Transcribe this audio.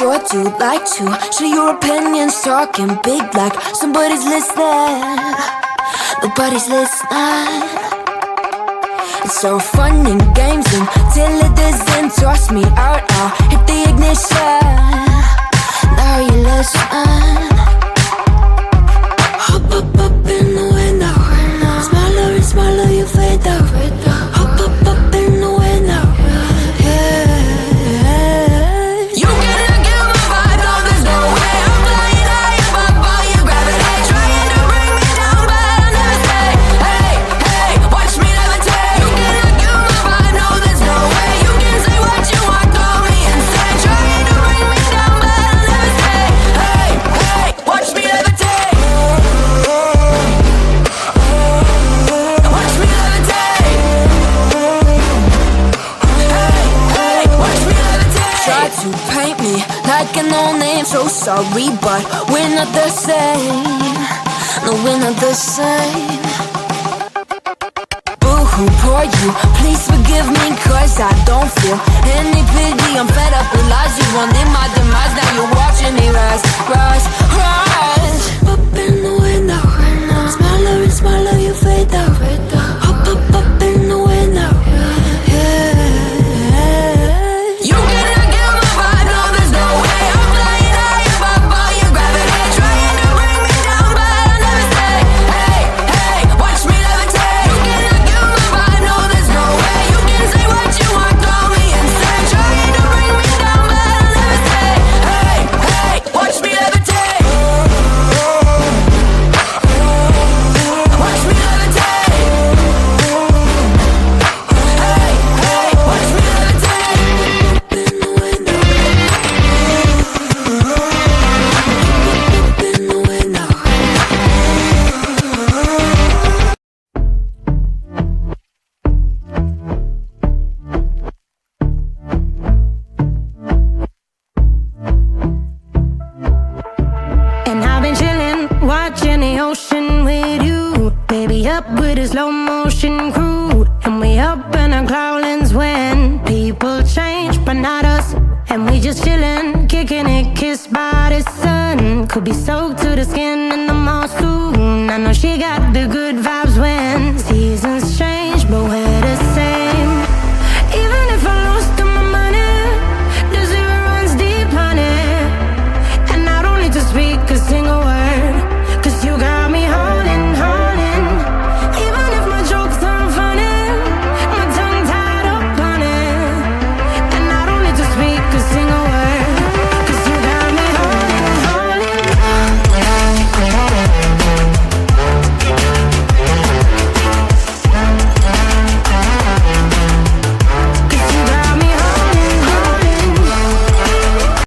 sure do like to share your opinions, talking big like somebody's listening. Nobody's listening. It's so fun and games until it doesn't. Toss me out, I'll hit the ignition. Now you listen. Hop up in the window. Smaller and smaller you fade out. Hop up in the window. Yeah. You cannot get my vibe, no there's no way. I'm flying high above all your gravity, trying to bring me down, but I'll never stay. Hey, hey, watch me levitate. You cannot get my vibe, no there's no way. You can say what you want, call me insane, trying to bring me down, but I'll never stay. Hey, hey, watch me levitate. Watch me levitate. Hey, hey, watch me levitate. Try to paint me like a no-name, so sorry, but we're not the same. No, we're not the same. Boo-hoo, poor you, please forgive me, cause I don't feel any pity. I'm fed up with lies, you wanted my demise. Now you're watching me rise, rise, rise. Up in the window. Smaller and smaller you fade out. Hop up in the window. Yeah. You cannot get my vibe, no there's no way. I'm flying high above all your gravity, trying to bring me down, but I'll never stay. Hey, hey, watch me levitate. You cannot get my vibe, no there's no way. You can say what you want, call me insane, trying to bring me down, but I'll never stay. Hey, hey, watch me levitate. Watch me levitate. Hey, hey, watch me levitate. Up in the window. Up in the window. And I've been chillin', watching the ocean with you. Baby up with a slow motion crew. And we up in our cloudlands when people change, but not us. And we just chillin', kicking it, kissed by the sun. Could be soaked to the skin in the mall soon. I know she got the good